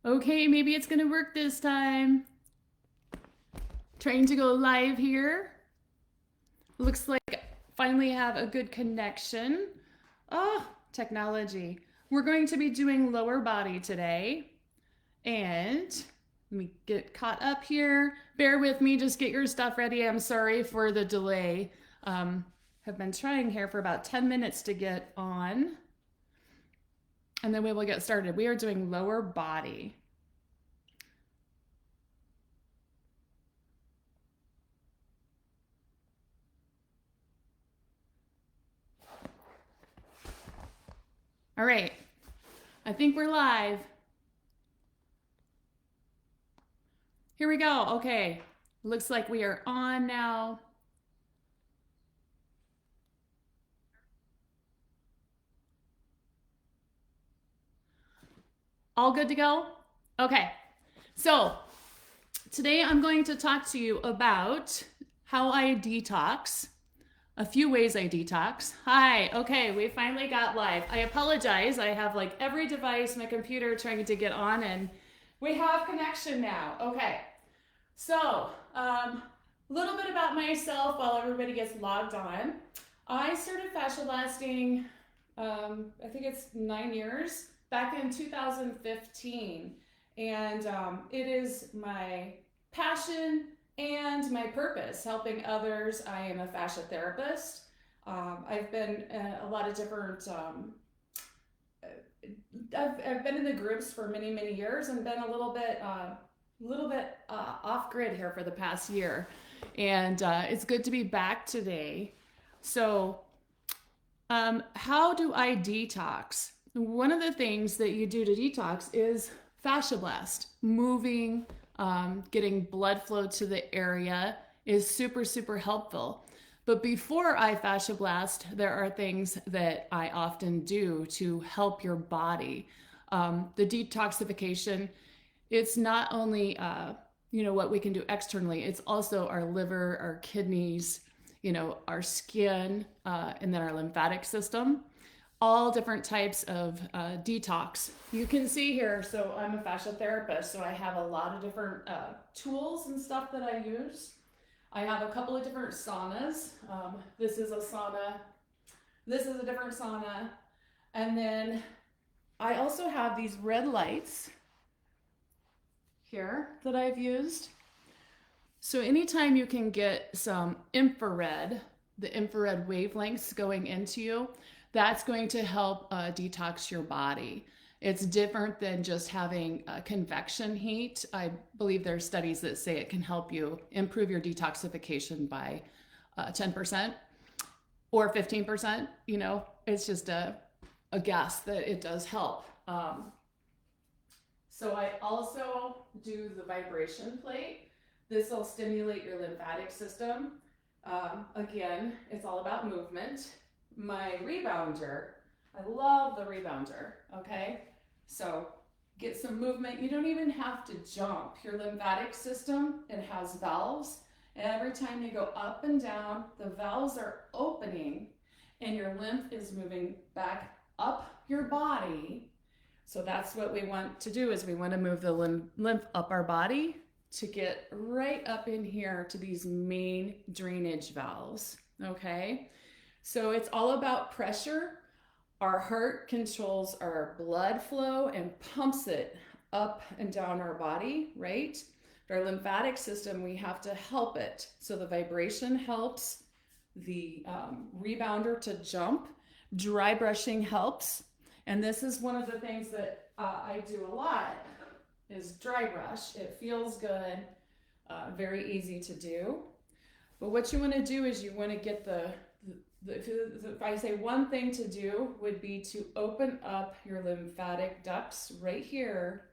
Okay, maybe it's gonna work this time. Trying to go live here. Looks like finally have a good connection. Oh, technology. We're going to be doing lower body today. And let me get caught up here. Bear with me, just get your stuff ready. I'm sorry for the delay. Have been trying here for about 10 minutes to get on. And then we will get started. We are doing lower body. All right, I think we're live. Here we go. Okay, looks like we are on now. All good to go? Okay, so today I'm going to talk to you about how I detox, a few ways I detox. Hi, okay, we finally got live. I apologize. I have like every device, my computer trying to get on, and we have connection now. Okay, so a little bit about myself while everybody gets logged on. I started fascia blasting, I think it's 9 years, back in 2015. And it is my passion and my purpose, helping others. I am a fascia therapist. I've been in a lot of different, I've been in the groups for many, many years and been a little bit off grid here for the past year. And it's good to be back today. So, how do I detox? One of the things that you do to detox is fascia blast. Moving, getting blood flow to the area is super, super helpful. But before I fascia blast, there are things that I often do to help your body. The detoxification, it's not only what we can do externally, it's also our liver, our kidneys, our skin, and then our lymphatic system. All different types of detox. You can see here, so I'm a fascia therapist, so I have a lot of different tools and stuff that I use. I have a couple of different saunas. This is a sauna. This is a different sauna. And then I also have these red lights here that I've used. So anytime you can get some infrared, the infrared wavelengths going into you, that's going to help detox your body. It's different than just having convection heat. I believe there's studies that say it can help you improve your detoxification by 10% or 15%. It's just a guess that it does help. So I also do the vibration plate. This will stimulate your lymphatic system. Again, it's all about movement. My rebounder, I love the rebounder, okay? So get some movement. You don't even have to jump. Your lymphatic system, it has valves. And every time you go up and down, the valves are opening and your lymph is moving back up your body. So that's what we want to do, is we want to move the lymph up our body to get right up in here to these main drainage valves, okay? So it's all about pressure. Our heart controls our blood flow and pumps it up and down our body, right? But our lymphatic system, we have to help it. So the vibration helps the rebounder to jump. Dry brushing helps. And this is one of the things that I do a lot, is dry brush. It feels good, very easy to do. But what you want to do is you want to get if I say one thing to do would be to open up your lymphatic ducts right here.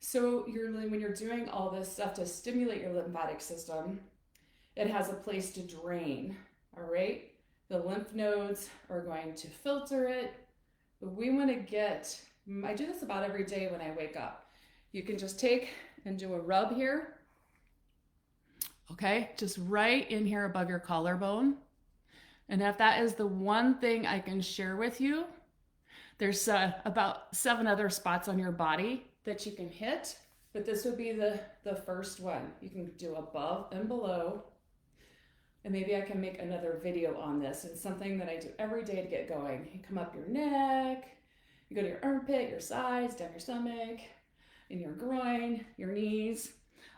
So when you're doing all this stuff to stimulate your lymphatic system, it has a place to drain, all right? The lymph nodes are going to filter it. But we want to I do this about every day when I wake up. You can just take and do a rub here. Okay, just right in here above your collarbone. And if that is the one thing I can share with you, there's about 7 other spots on your body that you can hit, but this would be the first one. You can do above and below. And maybe I can make another video on this. It's something that I do every day to get going. You come up your neck, you go to your armpit, your sides, down your stomach, in your groin, your knees.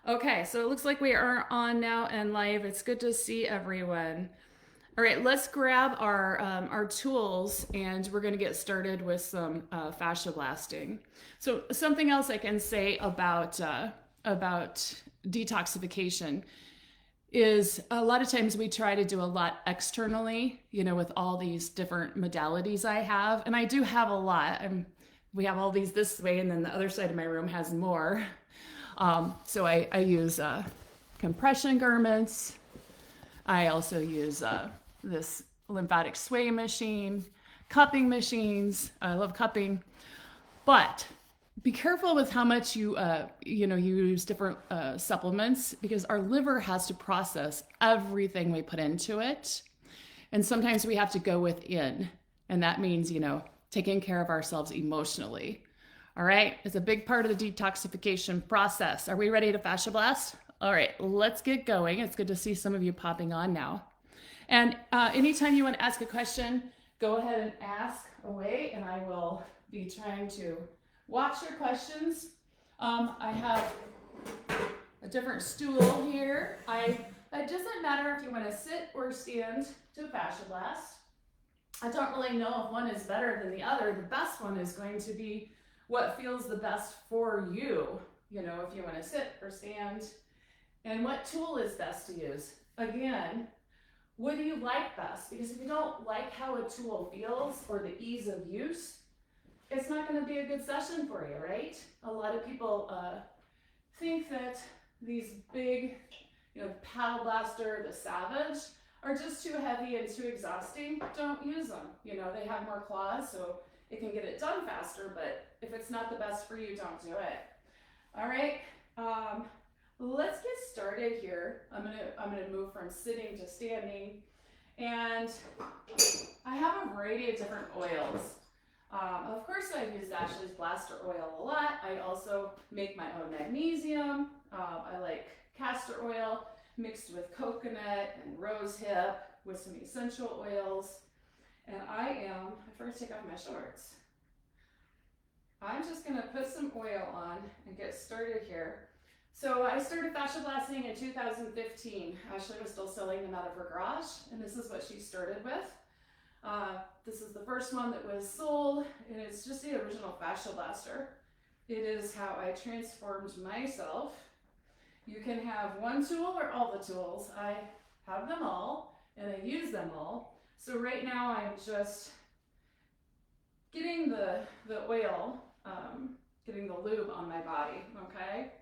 Okay, so it looks like we are on now and live. It's good to see everyone. All right, let's grab our tools and we're gonna get started with some fascia blasting. So something else I can say about detoxification is a lot of times we try to do a lot externally, you know, with all these different modalities I have. And I do have a lot. We have all these this way, and then the other side of my room has more. So I use compression garments. I also use this lymphatic sway machine, cupping machines. I love cupping. But be careful with how much you use different supplements, because our liver has to process everything we put into it. And sometimes we have to go within. And that means, you know, taking care of ourselves emotionally. All right, it's a big part of the detoxification process. Are we ready to fascia blast? All right, let's get going. It's good to see some of you popping on now. And anytime you want to ask a question, go ahead and ask away, and I will be trying to watch your questions. I have a different stool here. It doesn't matter if you want to sit or stand to fascia blast. I don't really know if one is better than the other. The best one is going to be what feels the best for you. You know, if you want to sit or stand, and what tool is best to use. Again, what do you like best? Because if you don't like how a tool feels or the ease of use, it's not going to be a good session for you, right? A lot of people think that these big, you know, paddle blaster, the Savage, are just too heavy and too exhausting. Don't use them. You know, they have more claws, so it can get it done faster, but if it's not the best for you, don't do it. All right, let's get started here. I'm gonna move from sitting to standing, and I have a variety of different oils. Of course, I use Ashley's Blaster Oil a lot. I also make my own magnesium. I like castor oil mixed with coconut and rose hip with some essential oils. And I first take off my shorts. I'm just gonna put some oil on and get started here. So I started fascia blasting in 2015. Ashley was still selling them out of her garage, and this is what she started with. This is the first one that was sold, and it's just the original fascia blaster. It is how I transformed myself. You can have one tool or all the tools. I have them all, and I use them all. So right now I'm just getting the oil, getting the lube on my body, okay?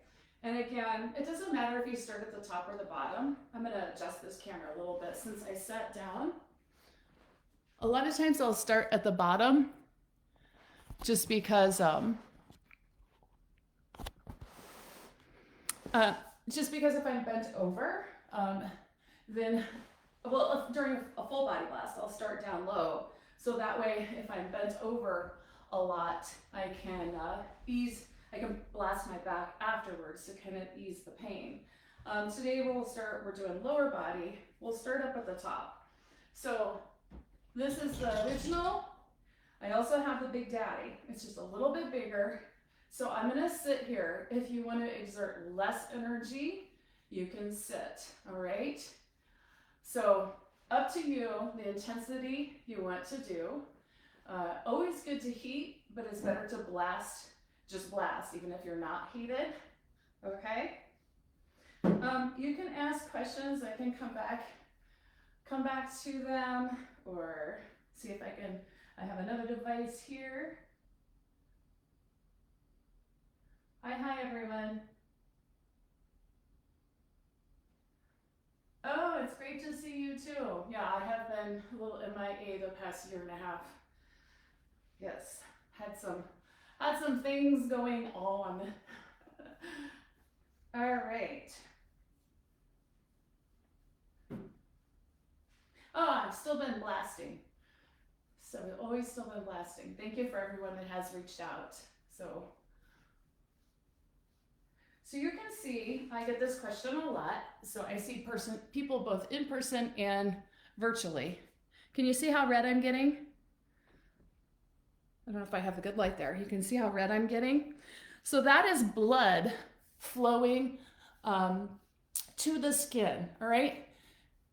And again, it doesn't matter if you start at the top or the bottom. I'm gonna adjust this camera a little bit since I sat down. A lot of times I'll start at the bottom just because if I'm bent over, then, well, during a full body blast, I'll start down low. So that way, if I'm bent over a lot, I can blast my back afterwards to kind of ease the pain. Today we're doing lower body. We'll start up at the top. So this is the original. I also have the Big Daddy. It's just a little bit bigger. So I'm gonna sit here. If you want to exert less energy, you can sit, all right? So up to you, the intensity you want to do. Always good to heat, but it's better to blast, just blast, even if you're not heated, okay? You can ask questions. I can come back to them, or see if I have another device here. Hi everyone. Oh, it's great to see you too. Yeah, I have been a little MIA the past year and a half. Yes, had some things going on. All right. Oh, I've still been blasting. So I've always still been blasting. Thank you for everyone that has reached out. So So you can see, I get this question a lot. So I see people both in person and virtually. Can you see how red I'm getting? I don't know if I have a good light there. You can see how red I'm getting. So that is blood flowing to the skin, all right?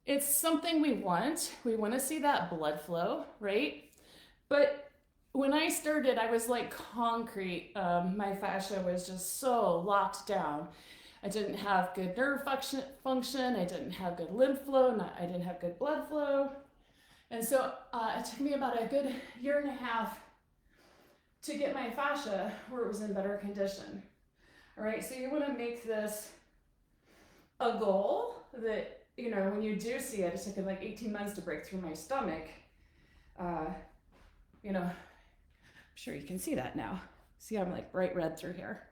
It's something we want. We want to see that blood flow, right? But when I started, I was like concrete. My fascia was just so locked down. I didn't have good nerve function. I didn't have good lymph flow. I didn't have good blood flow. And so it took me about a good year and a half to get my fascia where it was in better condition. All right, so you want to make this a goal that, you know, when you do see it, it took like 18 months to break through my stomach. You know, I'm sure you can see that now. See, I'm like bright red through here.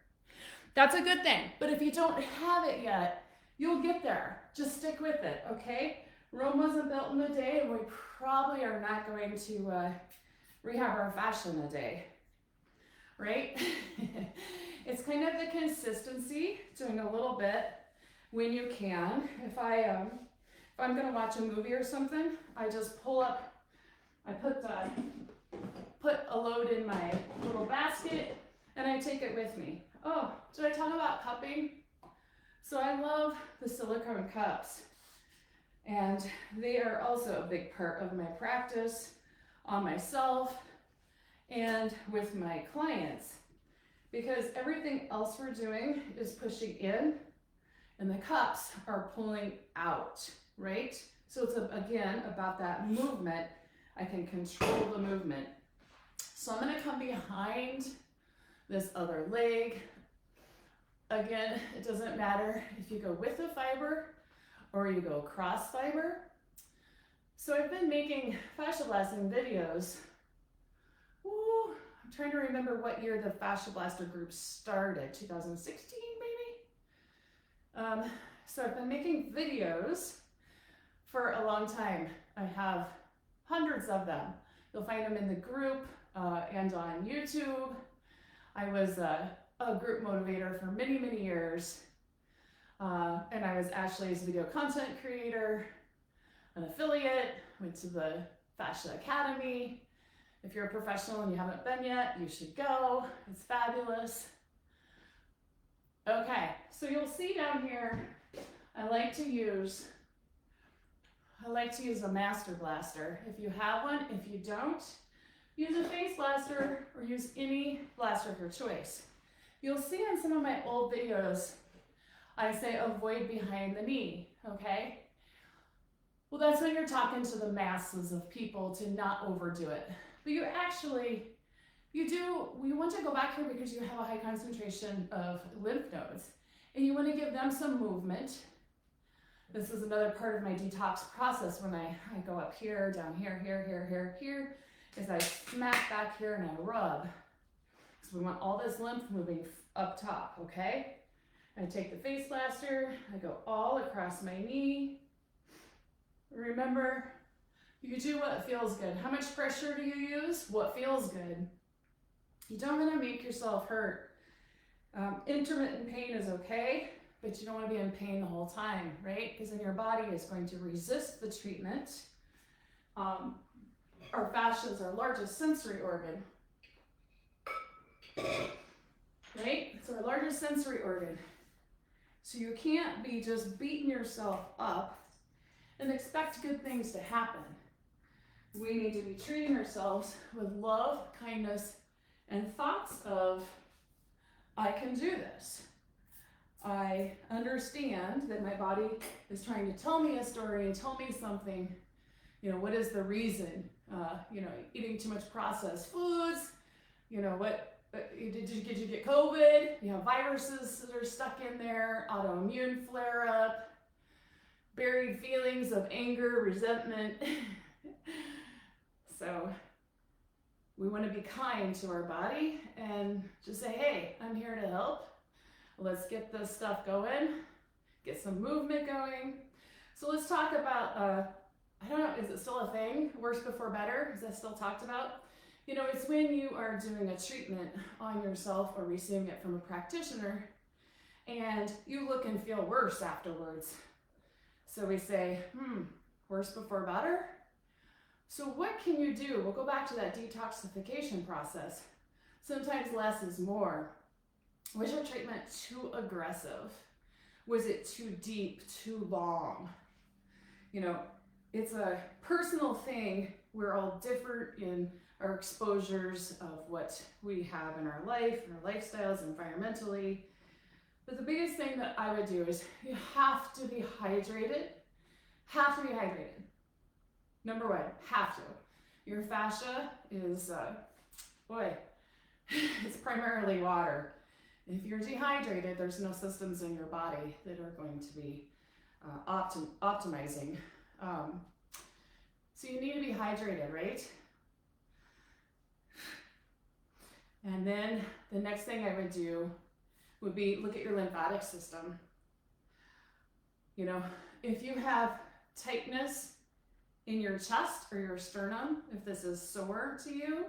That's a good thing. But if you don't have it yet, you'll get there. Just stick with it, okay? Rome wasn't built in a day, and we probably are not going to rehab our fascia in a day, right? It's kind of the consistency, doing a little bit when you can. If I'm gonna watch a movie or something, I just pull up, I put a load in my little basket and I take it with me. Oh, did I talk about cupping? So I love the silicone cups, and they are also a big part of my practice on myself and with my clients, because everything else we're doing is pushing in and the cups are pulling out, right? So it's again about that movement. I can control the movement. So I'm gonna come behind this other leg. Again, it doesn't matter if you go with the fiber or you go cross fiber. So I've been making fascia blasting videos. Ooh, I'm trying to remember what year the fascia blaster group started, 2016 maybe? So I've been making videos for a long time. I have hundreds of them. You'll find them in the group and on YouTube. I was a group motivator for many, many years. And I was Ashley's video content creator, an affiliate, went to the Fascia Academy. If you're a professional and you haven't been yet, you should go. It's fabulous. Okay, so you'll see down here, I like to use a master blaster. If you have one, if you don't, use a face blaster or use any blaster of your choice. You'll see on some of my old videos, I say avoid behind the knee, okay? Well, that's when you're talking to the masses of people to not overdo it. But you want to go back here because you have a high concentration of lymph nodes and you want to give them some movement. This is another part of my detox process when I go up here, down here, here, is I smack back here and I rub. So we want all this lymph moving up top, okay? I take the face blaster, I go all across my knee. Remember, you do what feels good. How much pressure do you use? What feels good? You don't want to make yourself hurt. Intermittent pain is okay, but you don't want to be in pain the whole time, right? Because then your body is going to resist the treatment. Our fascia is our largest sensory organ, right? It's our largest sensory organ. So you can't be just beating yourself up and expect good things to happen. We need to be treating ourselves with love, kindness, and thoughts of, I can do this. I understand that my body is trying to tell me a story and tell me something. You know, what is the reason? Eating too much processed foods. You know, did you get COVID? You know, viruses that are stuck in there, autoimmune flare up, buried feelings of anger, resentment. So we want to be kind to our body and just say, hey, I'm here to help. Let's get this stuff going, get some movement going. So let's talk about, I don't know, is it still a thing? Worse before better? Is that still talked about? You know, it's when you are doing a treatment on yourself or receiving it from a practitioner and you look and feel worse afterwards. So we say, worse before better. So what can you do? We'll go back to that detoxification process. Sometimes less is more. Was your treatment too aggressive? Was it too deep, too long? You know, it's a personal thing. We're all different in our exposures of what we have in our life, in our lifestyles, environmentally. But the biggest thing that I would do is you have to be hydrated. Have to be hydrated. Number one, have to. Your fascia is, it's primarily water. If you're dehydrated, there's no systems in your body that are going to be optimizing. So you need to be hydrated, right? And then the next thing I would do would be look at your lymphatic system. You know, if you have tightness in your chest or your sternum, if this is sore to you,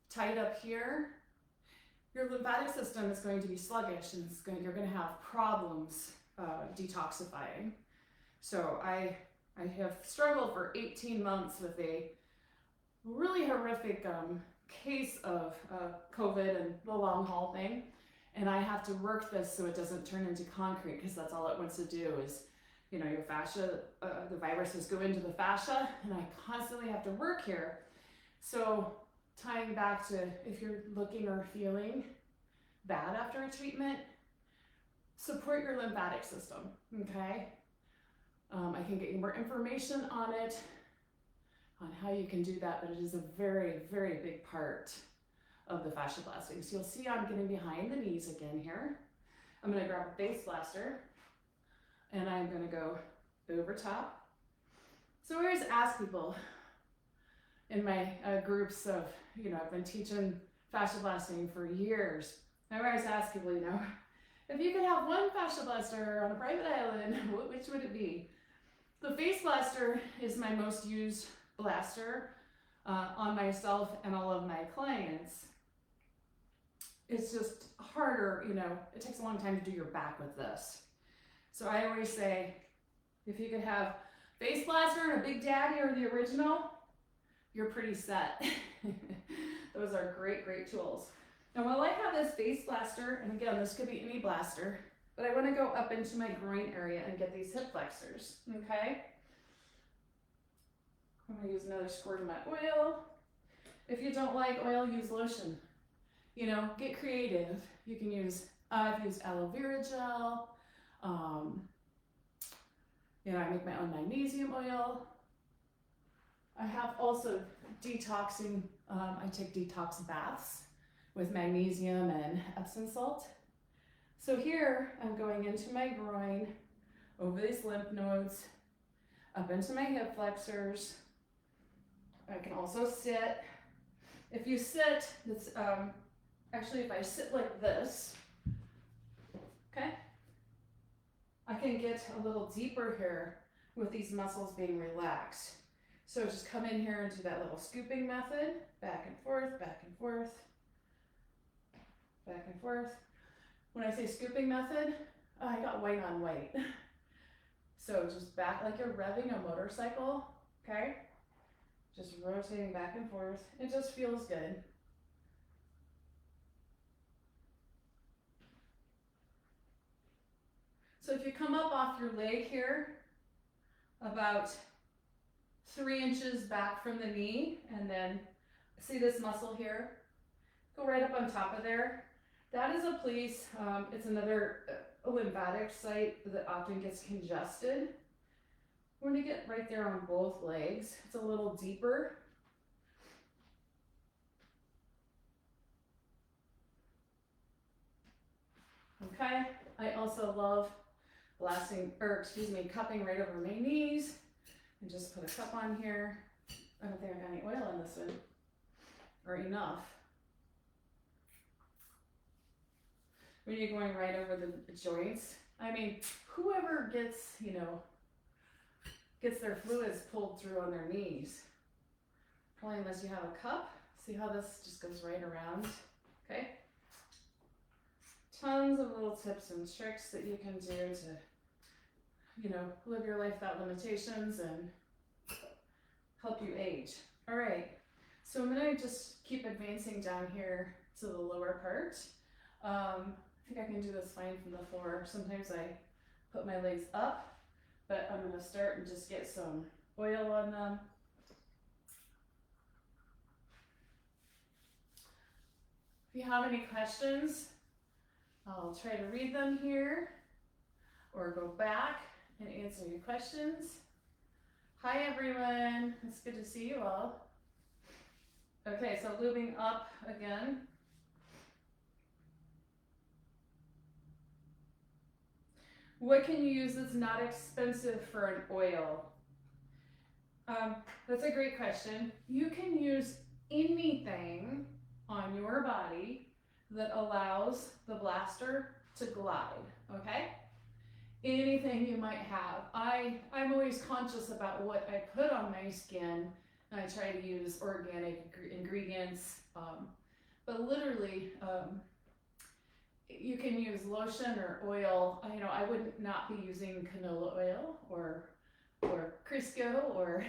tight up here, your lymphatic system is going to be sluggish and you're going to have problems detoxifying. So I have struggled for 18 months with a really horrific case of COVID and the long haul thing. And I have to work this so it doesn't turn into concrete, because that's all it wants to do is, you know, your fascia, the viruses go into the fascia, and I constantly have to work here. So tying back to if you're looking or feeling bad after a treatment, support your lymphatic system, okay? I can get you more information on it, on how you can do that, but it is a very, very big part of the fascia blasting. So you'll see I'm getting behind the knees again here. I'm gonna grab a face blaster, and I'm gonna go over top. So I always ask people in my groups of, you know, I've been teaching fascia blasting for years. I always ask people, you know, if you could have one fascia blaster on a private island, which would it be? The face blaster is my most used blaster on myself and all of my clients. It's just harder, you know, it takes a long time to do your back with this. So I always say, if you could have face blaster and a Big Daddy or the original, you're pretty set. Those are great, great tools. Now while I have this face blaster, and again, this could be any blaster, but I want to go up into my groin area and get these hip flexors, okay? I'm going to use another squirt of my oil. If you don't like oil, use lotion. You know, get creative. You can use, I've used aloe vera gel. You know, I make my own magnesium oil. I have also detoxing, I take detox baths with magnesium and Epsom salt. So here I'm going into my groin, over these lymph nodes, up into my hip flexors. I can also sit. If you sit, it's actually if I sit like this, okay, I can get a little deeper here with these muscles being relaxed. So just come in here and do that little scooping method, back and forth, back and forth, back and forth. When I say scooping method, I got white on white. So just back like you're revving a motorcycle, okay? Just rotating back and forth. It just feels good. So if you come up off your leg here, about 3 inches back from the knee, and then see this muscle here? Go right up on top of there. That is a place, it's another lymphatic site that often gets congested. We're gonna get right there on both legs. It's a little deeper. Okay, I also love cupping right over my knees. And just put a cup on here. I don't think I got any oil in this one, or enough. When you're going right over the joints, I mean, whoever gets, you know, gets their fluids pulled through on their knees, probably unless you have a cup. See how this just goes right around, okay? tons of little tips and tricks that you can do to, you know, live your life without limitations and help you age. All right, so I'm gonna just keep advancing down here to the lower part. I think I can do this fine from the floor. Sometimes I put my legs up, but I'm gonna start and just get some oil on them. If you have any questions, I'll try to read them here or go back and answer your questions. Hi everyone, it's good to see you all. Okay, so lubing up again. What can you use that's not expensive for an oil? That's a great question. You can use anything on your body that allows the blaster to glide, okay? Anything you might have. I'm always conscious about what I put on my skin, and I try to use organic ingredients, but literally, you can use lotion or oil. You know, I would not be using canola oil or Crisco or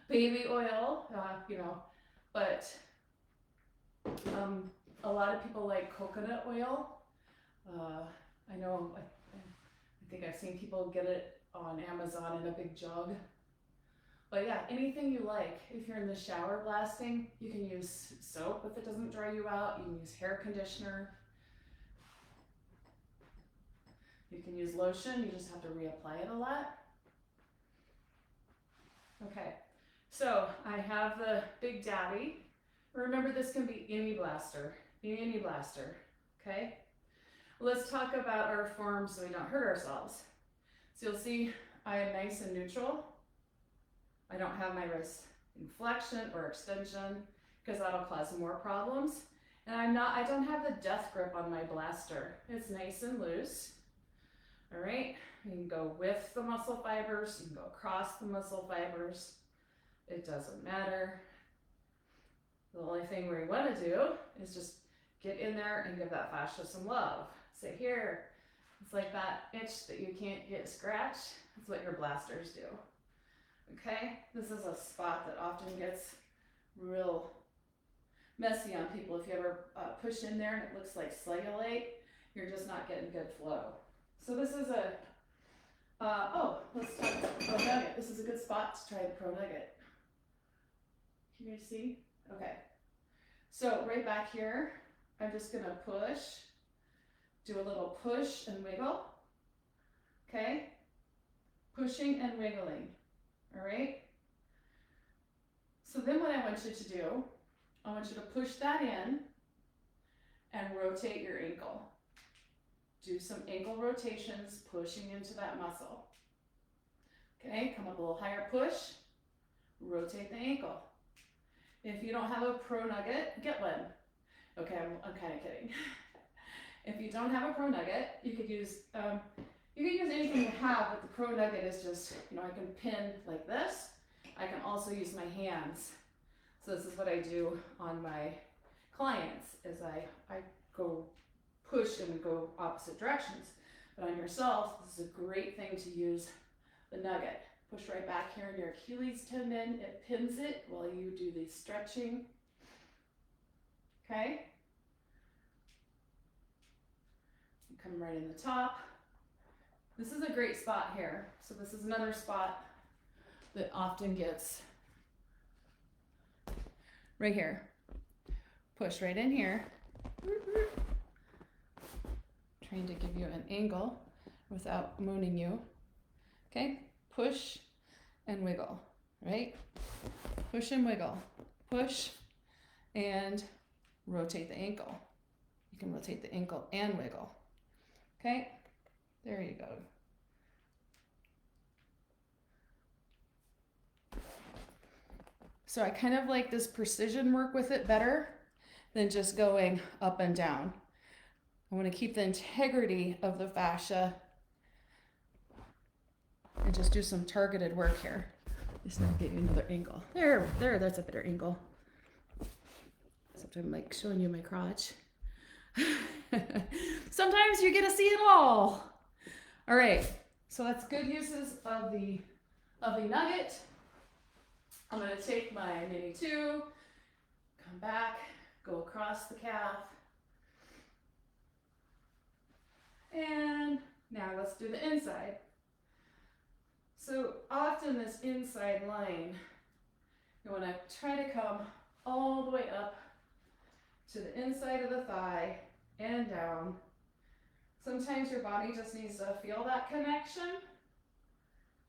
baby oil, you know, but a lot of people like coconut oil. I know, I think I've seen people get it on Amazon in a big jug. But yeah, anything you like. If you're in the shower blasting, you can use soap if it doesn't dry you out. You can use hair conditioner. You can use lotion, you just have to reapply it a lot. Okay, so I have the Big Daddy. Remember, this can be any blaster, okay? Let's talk about our form so we don't hurt ourselves. So you'll see I am nice and neutral. I don't have my wrist in flexion or extension because that'll cause more problems. And I don't have the death grip on my blaster. It's nice and loose. All right, you can go with the muscle fibers, you can go across the muscle fibers. It doesn't matter. The only thing we want to do is just get in there and give that fascia some love. Say here, it's like that itch that you can't get scratched. That's what your blasters do. Okay, this is a spot that often gets real messy on people. If you ever push in there and it looks like cellulite, you're just not getting good flow. So this is a, let's talk about the pro nugget. This is a good spot to try the pro nugget. Can you guys see? Okay. So right back here, I'm just gonna push, do a little push and wiggle. Okay? Pushing and wiggling. All right? So then what I want you to do, I want you to push that in and rotate your ankle. Do some ankle rotations, pushing into that muscle. Okay, come up a little higher, push, rotate the ankle. If you don't have a pro nugget, get one. Okay, I'm kind of kidding. If you don't have a pro nugget, you could use anything you have, but the pro nugget is just, you know, I can pin like this. I can also use my hands. So this is what I do on my clients, is I go push and go opposite directions. But on yourself, this is a great thing to use the nugget. Push right back here in your Achilles tendon. It pins it while you do the stretching. Okay? You come right in the top. This is a great spot here. So this is another spot that often gets right here. Push right in here. Trying to give you an angle without mooning you. Okay, push and wiggle, right? Push and wiggle, push and rotate the ankle. You can rotate the ankle and wiggle. Okay, there you go. So I kind of like this precision work with it better than just going up and down. I want to keep the integrity of the fascia and just do some targeted work here. Just not get you another angle. There, that's a better angle. Except I'm like showing you my crotch. Sometimes you get to see it all. All right, so that's good uses of the nugget. I'm gonna take my mini 2, come back, go across the calf. And now let's do the inside. So often this inside line, you wanna try to come all the way up to the inside of the thigh and down. Sometimes your body just needs to feel that connection.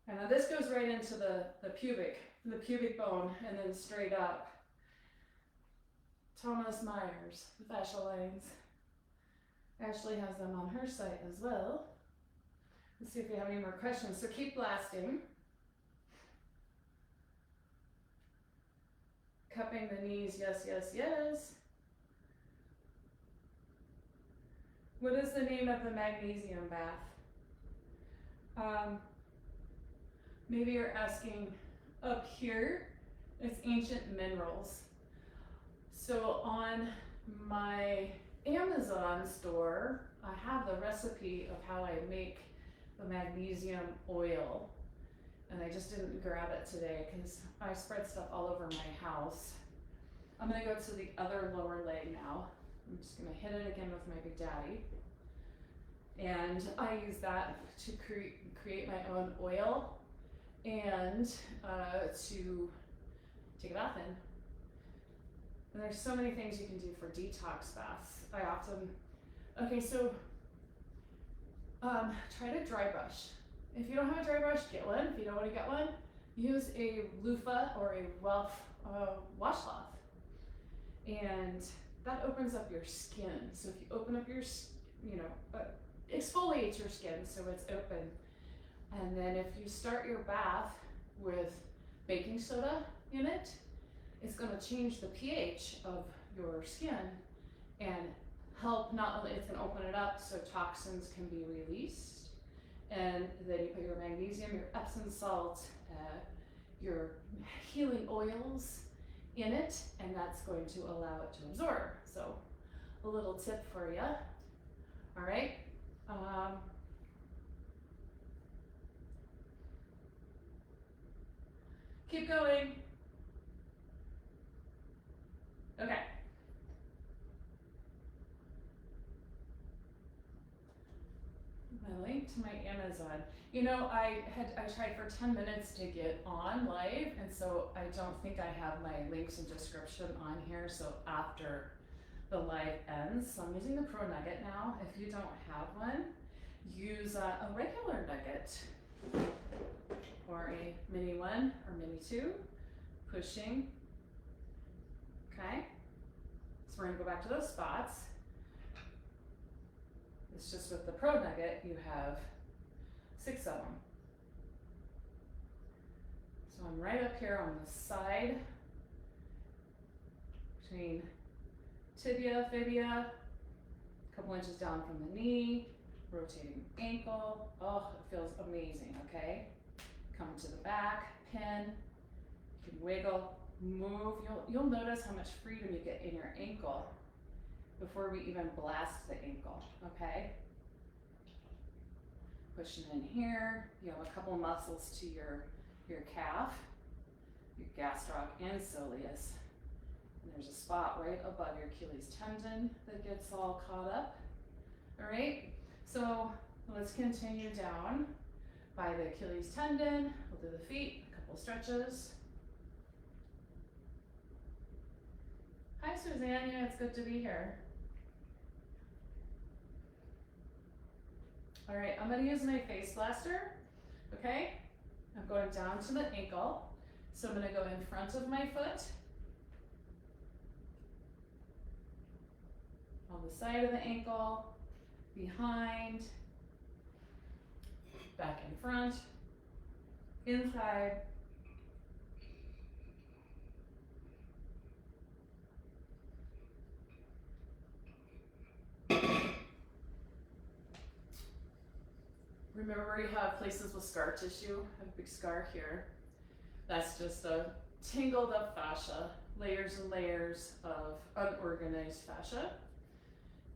And now this goes right into the pubic bone and then straight up. Thomas Myers, the fascia lines. Ashley has them on her site as well. Let's see if we have any more questions. So keep blasting. Cupping the knees, yes, yes, yes. What is the name of the magnesium bath? Maybe you're asking up here, it's ancient minerals. So on my Amazon store, I have the recipe of how I make the magnesium oil. And I just didn't grab it today because I spread stuff all over my house. I'm gonna go to the other lower leg now. I'm just gonna hit it again with my Big Daddy. And I use that to create my own oil and to take a bath in. And there's so many things you can do for detox baths. Okay, so try to dry brush. If you don't have a dry brush, get one. If you don't want to get one, use a loofah or a washcloth. And that opens up your skin. So if you open up your, exfoliates your skin so it's open. And then if you start your bath with baking soda in it, it's going to change the pH of your skin and help, not only it's going to open it up so toxins can be released, and then you put your magnesium, your Epsom salt, your healing oils in it, and that's going to allow it to absorb. So a little tip for you. All right. Keep going. Okay. My link to my Amazon. You know, I tried for 10 minutes to get on live, and so I don't think I have my links and description on here. So after the live ends, so I'm using the Pro Nugget now. If you don't have one, use a regular nugget or a mini 1 or mini 2, pushing. Okay, so we're gonna go back to those spots. It's just with the Pro Nugget, you have 6 of them. So I'm right up here on the side between tibia, fibia, a couple inches down from the knee, rotating ankle. Oh, it feels amazing, okay? Come to the back, pin, you can wiggle, move. You'll notice how much freedom you get in your ankle before we even blast the ankle, okay? Pushing in here, you have a couple muscles to your calf, your gastroc and soleus. And there's a spot right above your Achilles tendon that gets all caught up. All right, so let's continue down by the Achilles tendon. We'll do the feet, a couple stretches. Hi, Suzanne, yeah, it's good to be here. All right, I'm gonna use my face blaster, okay? I'm going down to the ankle. So I'm gonna go in front of my foot, on the side of the ankle, behind, back in front, inside, remember you have places with scar tissue. I have a big scar here. That's just a tangled up fascia, layers and layers of unorganized fascia.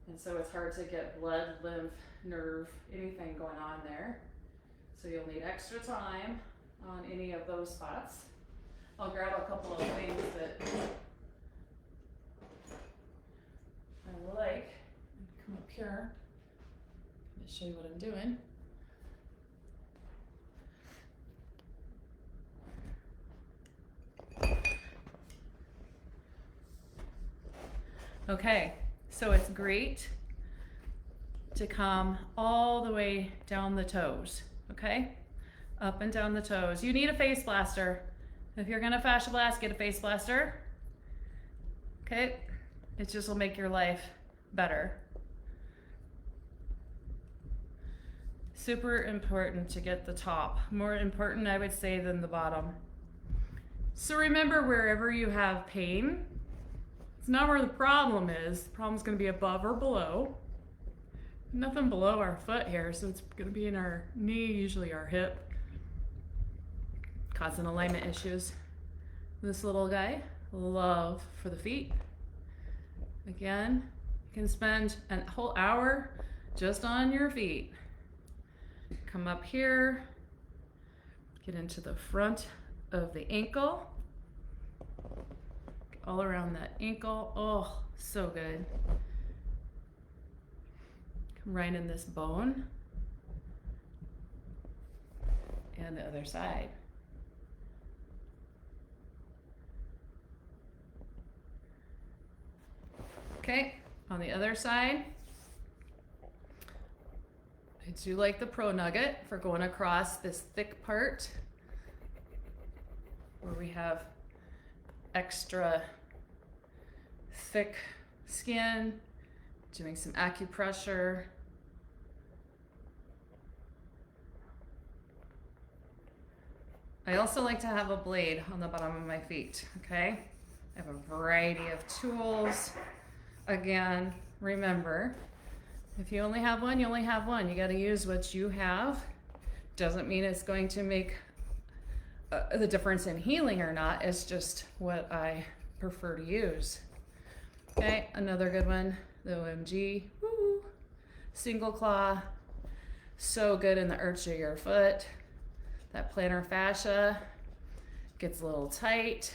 And so it's hard to get blood, lymph, nerve, anything going on there. So you'll need extra time on any of those spots. I'll grab a couple of things that I like. Come up here. Let me show you what I'm doing. Okay, so it's great to come all the way down the toes, okay? Up and down the toes. You need a face blaster. If you're gonna fascia blast, get a face blaster. Okay, it just will make your life better. Super important to get the top. More important, I would say, than the bottom. So remember, wherever you have pain, it's not where the problem is. The problem's gonna be above or below. Nothing below our foot here, so it's gonna be in our knee, usually our hip, causing alignment issues. This little guy, love for the feet. Again, you can spend a whole hour just on your feet. Come up here, get into the front of the ankle, all around that ankle. Oh, so good. Come right in this bone and the other side. Okay, on the other side, I do like the pro nugget for going across this thick part where we have extra thick skin, doing some acupressure. I also like to have a blade on the bottom of my feet, okay? I have a variety of tools. Again, remember, if you only have one, you only have one. You got to use what you have. Doesn't mean it's going to make the difference in healing or not. It's just what I prefer to use. Okay, another good one, the OMG. Woo. Single claw. So good in the arch of your foot. That plantar fascia gets a little tight.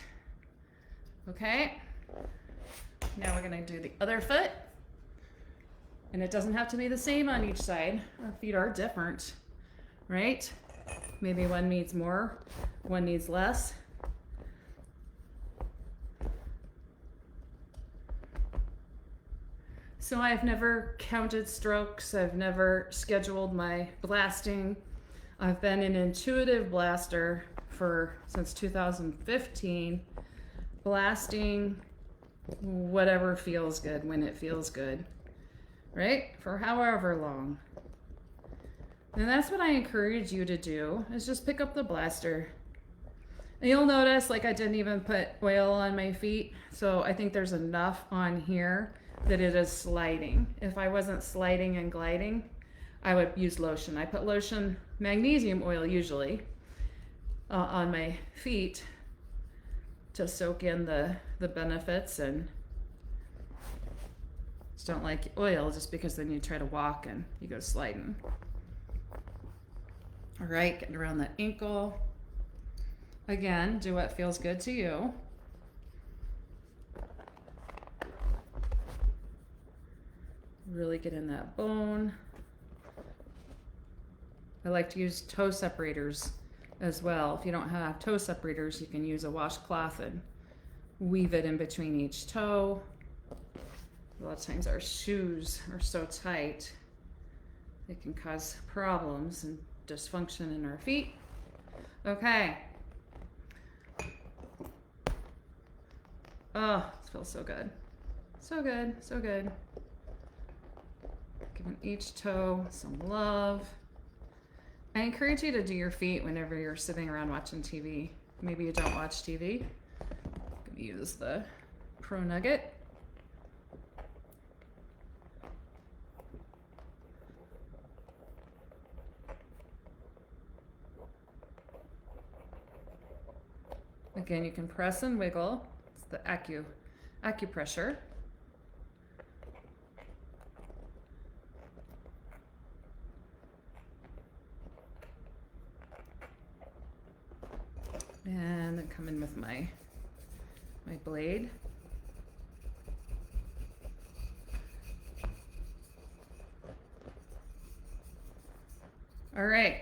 Okay. Now we're gonna do the other foot. And it doesn't have to be the same on each side. Our feet are different, right? Maybe one needs more, one needs less. So I've never counted strokes. I've never scheduled my blasting. I've been an intuitive blaster since 2015, blasting whatever feels good when it feels good, right? For however long. And that's what I encourage you to do, is just pick up the blaster. And you'll notice, like, I didn't even put oil on my feet, so I think there's enough on here that it is sliding. If I wasn't sliding and gliding, I would use lotion. I put lotion, magnesium oil usually, on my feet to soak in the benefits, and just don't like oil just because then you try to walk and you go sliding. All right, getting around that ankle. Again, do what feels good to you. Really get in that bone. I like to use toe separators as well. If you don't have toe separators, you can use a washcloth and weave it in between each toe. A lot of times our shoes are so tight, they can cause problems and dysfunction in our feet. Okay. Oh, this feels so good. So good, so good. Giving each toe some love. I encourage you to do your feet whenever you're sitting around watching TV. Maybe you don't watch TV. I'm gonna use the Pro Nugget. Again, you can press and wiggle. It's the acupressure. And then come in with my blade. All right.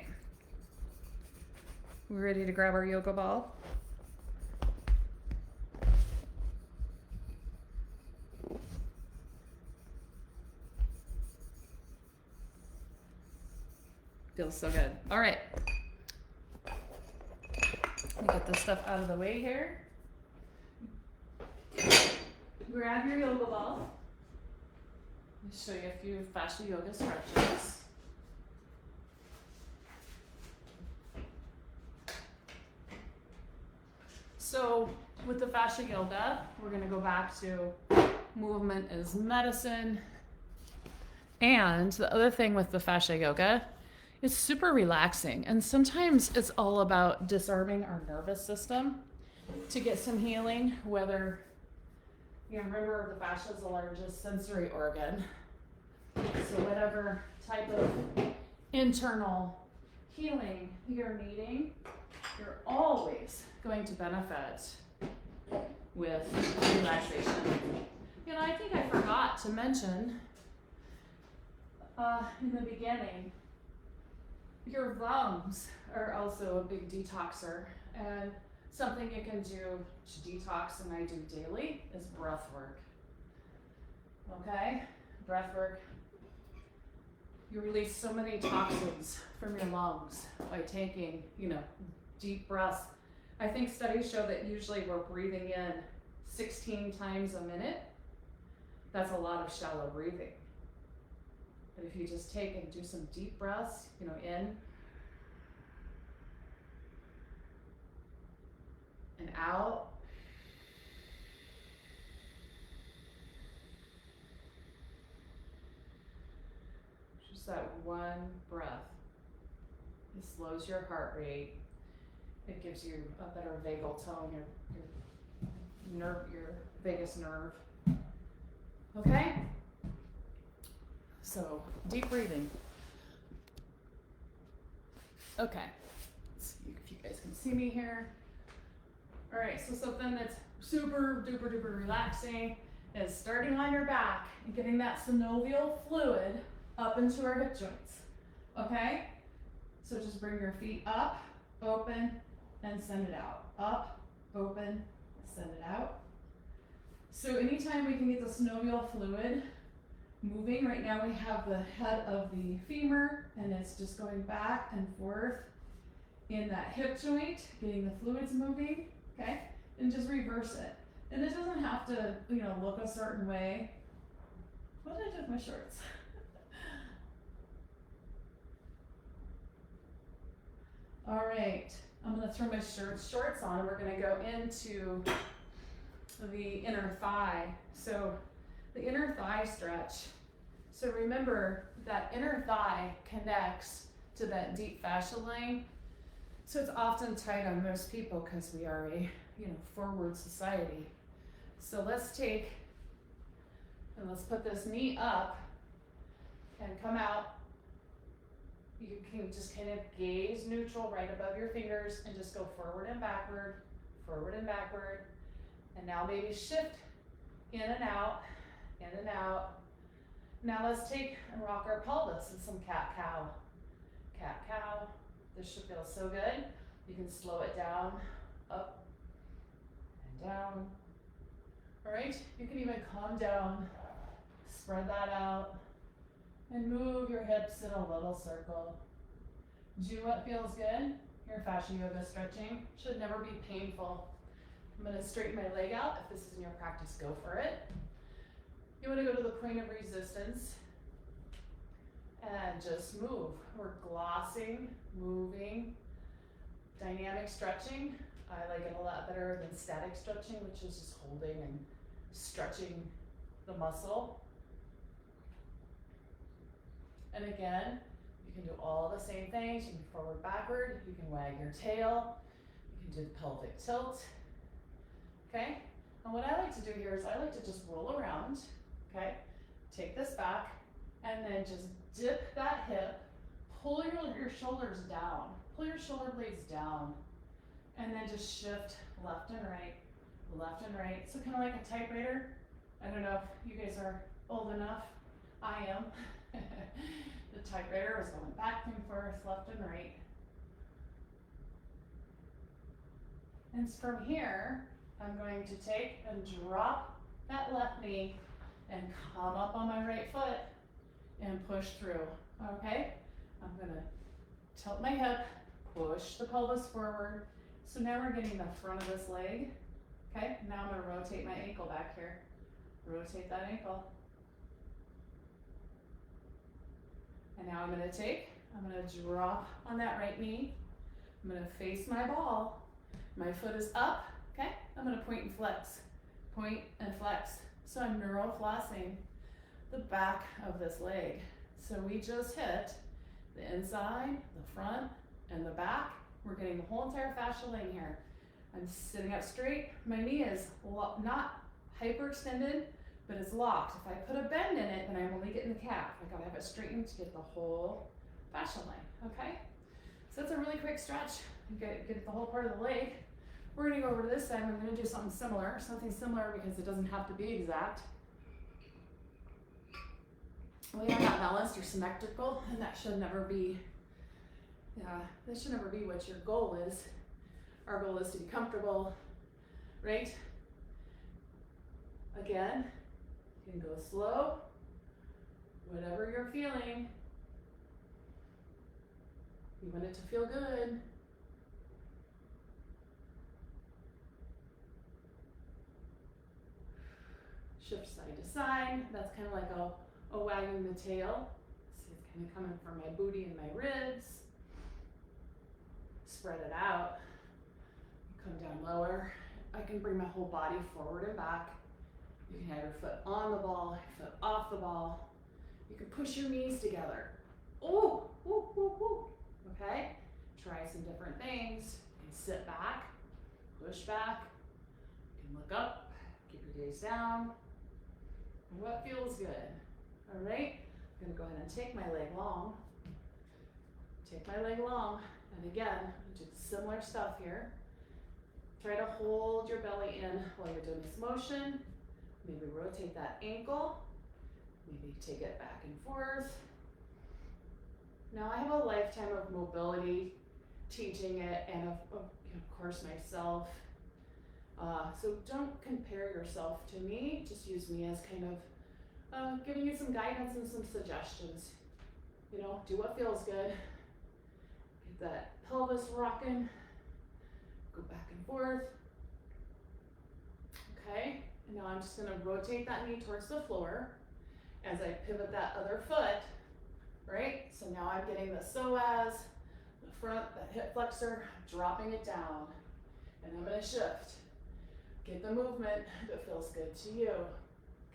We're ready to grab our yoga ball. Feels so good. All right. Let me get this stuff out of the way here. Grab your yoga ball. Let me show you a few fascia yoga stretches. So with the fascia yoga, we're going to go back to movement is medicine. And the other thing with the fascia yoga, it's super relaxing. And sometimes it's all about disarming our nervous system to get some healing, whether, remember the fascia is the largest sensory organ. So whatever type of internal healing you're needing, you're always going to benefit with relaxation. I think I forgot to mention in the beginning, your lungs are also a big detoxer, and something you can do to detox, and I do daily, is breath work. Okay? Breath work. You release so many toxins from your lungs by taking, deep breaths. I think studies show that usually we're breathing in 16 times a minute. That's a lot of shallow breathing. But if you just take and do some deep breaths, in and out. Just that one breath. It slows your heart rate. It gives you a better vagal tone, your vagus nerve. Okay? So, deep breathing. Okay. Let's see if you guys can see me here. All right, so something that's super duper duper relaxing is starting on your back and getting that synovial fluid up into our hip joints. Okay? So just bring your feet up, open, and send it out. Up, open, send it out. So anytime we can get the synovial fluid moving, right now we have the head of the femur and it's just going back and forth in that hip joint, getting the fluids moving, okay? And just reverse it. And it doesn't have to, look a certain way. What did I do with my shorts? All right, I'm gonna throw my shorts on. We're gonna go into the inner thigh. So the inner thigh stretch. So remember that inner thigh connects to that deep fascia line. So it's often tight on most people because we are a, forward society. So let's take and let's put this knee up and come out. You can just kind of gaze neutral right above your fingers and just go forward and backward, forward and backward. And now maybe shift in and out, in and out. Now let's take and rock our pelvis in some cat-cow. Cat-cow. This should feel so good. You can slow it down, up and down. All right, you can even calm down, spread that out, and move your hips in a little circle. Do what feels good. Your fascia yoga stretching should never be painful. I'm gonna straighten my leg out. If this is in your practice, go for it. You wanna go to the point of resistance and just move. We're glossing, moving, dynamic stretching. I like it a lot better than static stretching, which is just holding and stretching the muscle. And again, you can do all the same things. You can forward, backward. You can wag your tail. You can do the pelvic tilt. Okay? And what I like to do here is I like to just roll around. Okay? Take this back and then just dip that hip. Pull your shoulders down. Pull your shoulder blades down. And then just shift left and right, left and right. So kind of like a typewriter. I don't know if you guys are old enough. I am. The typewriter was going back and forth, left and right. And from here, I'm going to take and drop that left knee and come up on my right foot and push through, okay? I'm gonna tilt my hip, push the pelvis forward. So now we're getting the front of this leg, okay? Now I'm gonna rotate my ankle back here. Rotate that ankle. And now I'm gonna drop on that right knee. I'm gonna face my ball. My foot is up, okay? I'm gonna point and flex. Point and flex. So I'm neuroflossing the back of this leg. So we just hit the inside, the front, and the back. We're getting the whole entire fascia laying here. I'm sitting up straight. My knee is not hyperextended, but it's locked. If I put a bend in it, then I'm only getting the calf. I gotta have it straightened to get the whole fascia line, okay? So that's a really quick stretch. You get the whole part of the leg. We're gonna go over to this side. I'm gonna do something similar because it doesn't have to be exact. We are not balanced or symmetrical, and that should never be, what your goal is. Our goal is to be comfortable, right? Again, you can go slow, whatever you're feeling. You want it to feel good. Shift side to side. That's kind of like a wagging the tail. See, it's kind of coming from my booty and my ribs. Spread it out. Come down lower. I can bring my whole body forward and back. You can have your foot on the ball, your foot off the ball. You can push your knees together. Ooh, ooh, ooh, ooh. Okay? Try some different things. You can sit back, push back. You can look up, keep your gaze down. What feels good? All right? I'm gonna go ahead and take my leg long. Take my leg long. And again, do similar stuff here. Try to hold your belly in while you're doing this motion. Maybe rotate that ankle. Maybe take it back and forth. Now I have a lifetime of mobility, teaching it, and of course myself. So don't compare yourself to me. Just use me as kind of giving you some guidance and some suggestions. You know, do what feels good. Get that pelvis rocking. Go back and forth. Okay, and now I'm just gonna rotate that knee towards the floor as I pivot that other foot, right? So now I'm getting the psoas, the front, the hip flexor, dropping it down. And I'm gonna shift. Get the movement that feels good to you,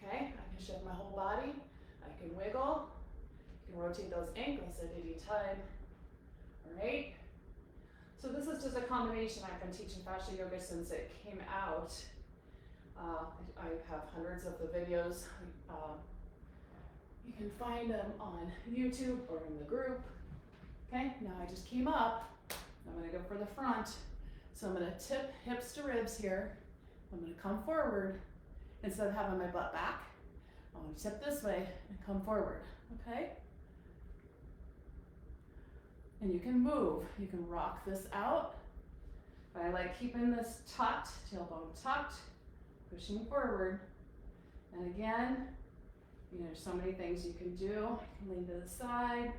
okay? I can shift my whole body. I can wiggle. You can rotate those ankles at any time, all right? So this is just a combination. I've been teaching Fascia Yoga since it came out. I have hundreds of the videos. You can find them on YouTube or in the group. Okay, now I just came up. I'm gonna go for the front. So I'm gonna tip hips to ribs here. I'm gonna come forward. Instead of having my butt back, I'm gonna tip this way and come forward, okay? And you can move, you can rock this out. But I like keeping this tucked, tailbone tucked, pushing forward. And again, you know, there's so many things you can do. You can lean to the side.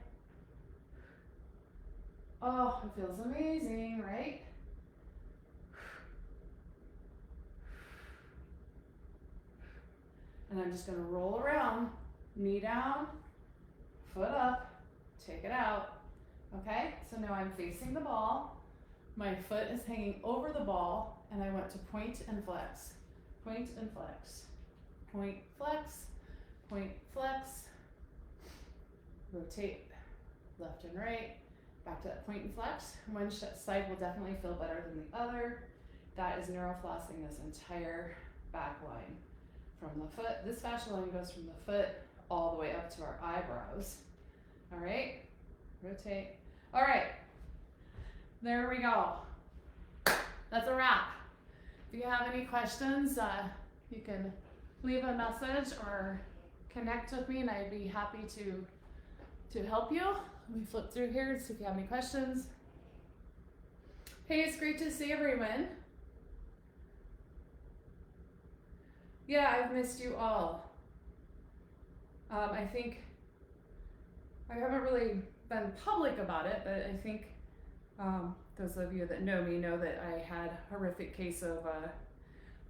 Oh, it feels amazing, right? And I'm just gonna roll around, knee down, foot up, take it out. Okay, so now I'm facing the ball. My foot is hanging over the ball, and I want to point and flex. Point and flex. Point, flex. Point, flex. Rotate left and right. Back to that point and flex. One side will definitely feel better than the other. That is neuroflossing this entire back line. From the foot, this fascia line goes from the foot all the way up to our eyebrows. All right, rotate. All right, there we go. that's a wrap. If you have any questions, you can leave a message or connect with me, and I'd be happy to help you. Let me flip through here to see if you have any questions. Hey, it's great to see everyone. Yeah, I've missed you all. I think I haven't really been public about it, but I think those of you that know me know that I had a horrific case of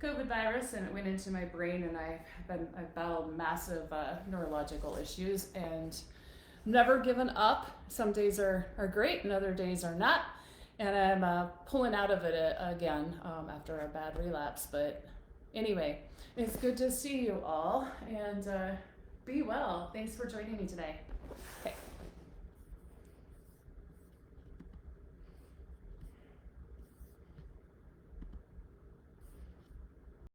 COVID virus, and it went into my brain, and I've battled massive neurological issues and never given up. Some days are great and other days are not, and I'm pulling out of it again after a bad relapse. But anyway, it's good to see you all, and be well. Thanks for joining me today. Okay.